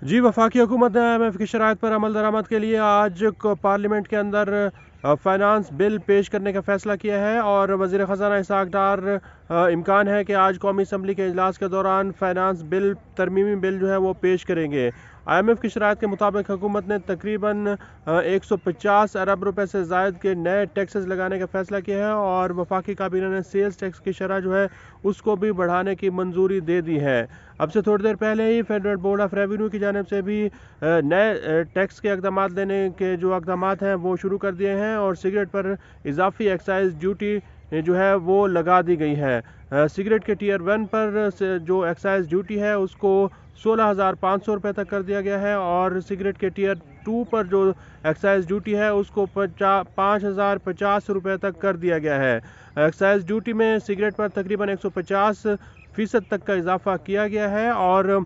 जी, वफाकी हुकूमत ने IMF की शराइत पर अमल दरामद के लिए आज पार्लियामेंट के अंदर फाइनेंस बिल पेश करने का फैसला किया है और वज़ीर ख़जाना इसहाक़ डार इम्कान है कि आज कौमी असम्बली के इजलास के दौरान फाइनेंस बिल तरमीमी बिल जो है वो पेश करेंगे। IMF की शराइत के मुताबिक हुकूमत ने तकरीबन 150 अरब रुपए से ज़ायद के नए टैक्सेस लगाने का फैसला किया है और वफाकी काबीना ने सेल्स टैक्स की शरह जो है उसको भी बढ़ाने की मंजूरी दे दी है। अब से थोड़ी देर पहले ही फेडरल बोर्ड ऑफ रेवेन्यू की जानिब से भी नए टैक्स के इक़दाम लेने के जो इक़दाम हैं वो शुरू कर दिए हैं और सिगरेट पर इजाफी एक्साइज ड्यूटी जो है वो लगा दी गई है। सिगरेट के टीयर 1 पर जो एक्साइज ड्यूटी है उसको 16,500 रुपये तक कर दिया गया है और सिगरेट के टीयर 2 पर जो एक्साइज ड्यूटी है उसको 5,050 रुपये तक कर दिया गया है। एक्साइज ड्यूटी में सिगरेट पर तकरीबन 150% तक का इजाफा किया गया है और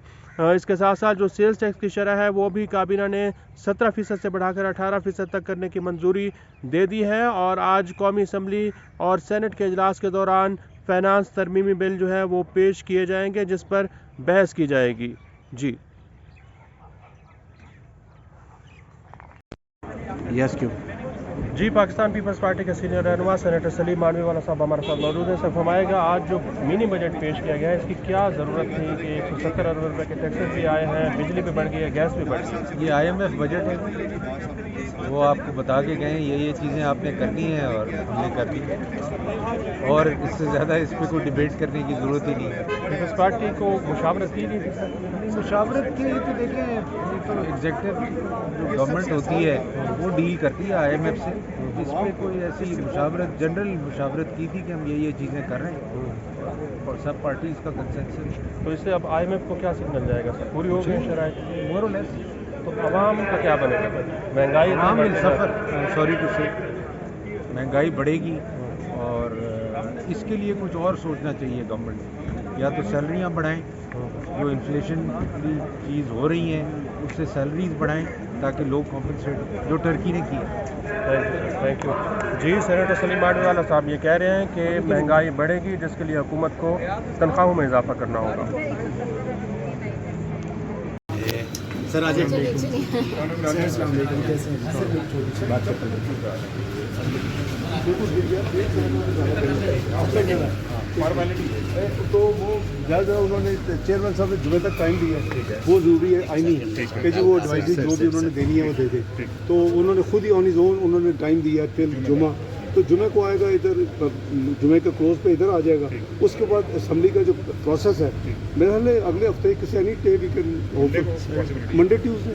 इसके साथ साथ जो सेल्स टैक्स की शरह है वो भी काबीना ने 17% से बढ़ाकर 18% तक करने की मंजूरी दे दी है और आज कौमी असम्बली और सेनेट के इजलास के दौरान फाइनेंस तरमीमी बिल जो है वो पेश किए जाएंगे जिस पर बहस की जाएगी। जी यस क्यों जी, पाकिस्तान पीपल्स पार्टी के सीनियर रहनुमा सेनेटर सलीम मानवीवाला साहब हमारे साथ मौजूद हैं। सर फरमाएगा, आज जो मिनी बजट पेश किया गया है इसकी क्या ज़रूरत थी कि 170 अरब रुपये के टैक्सेस भी आए हैं, बिजली भी बढ़ गई है, गैस भी बढ़ गई है। ये IMF बजट है, वो आपको बता के गए ये चीज़ें आपने करनी है और हमने कर दी और इससे ज़्यादा इस पर कोई डिबेट करने की ज़रूरत ही नहीं है। पीपल्स पार्टी को मुशावरत की गई थी। मुशावरत की तो देखें, तो एग्जेक्टिव जो गवर्नमेंट होती है वो डील करती है IMF से। इस पर कोई ऐसी मुशावरत, जनरल मुशावरत की थी कि हम ये चीज़ें कर रहे हैं और सब पार्टीज का कंसेंसस। तो इससे अब IMF को क्या सिग्नल जाएगा सर? पूरी हो गई शराइत मोर और लेस। तो आवाम का क्या बनेगा? महंगाई सफ़र सॉरी टू से महंगाई बढ़ेगी और इसके लिए कुछ और सोचना चाहिए गवर्नमेंट। या तो सैलरियाँ बढ़ाएं, जो इन्फ्लेशन की चीज़ हो रही हैं उससे सैलरीज बढ़ाएं ताकि लोग कॉम्पनसेट, जो टर्की ने किया। Thank you ji. Senator Salim Mandviwalla साहब ये कह रहे हैं कि महंगाई बढ़ेगी जिसके लिए हुकूमत को तनख्वाहों में इजाफा करना होगा। सर आज तो वो ज़्यादा उन्होंने चेयरमैन साहब ने जुमे तक टाइम दिया है, वो ज़रूरी है आईनी है कि जी वो एडवाइजरी जो भी उन्होंने देनी है वो दे दे। तो उन्होंने खुद ही ऑन हिज ओन उन्होंने टाइम दिया टिल जुमा, तो जुमे को आएगा इधर, जुमे के क्लोज पे इधर आ जाएगा। उसके बाद असम्बली का जो प्रोसेस है मेरे ख्याल अगले हफ्ते किसी any day we can Monday Tuesday.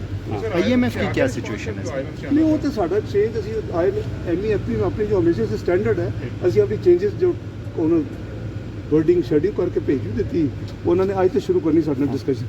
IMF की क्या सिचुएशन है? नहीं वो तो साढ़ा चेंज असी MEF में अपनी जो हमेशा से स्टैंडर्ड है असी अपनी चेंजेस जो उन्होंने वर्डिंग शेड्यूल करके भेज भी दी, उन्होंने आज तो शुरू करनी साढ़े डिस्कशन।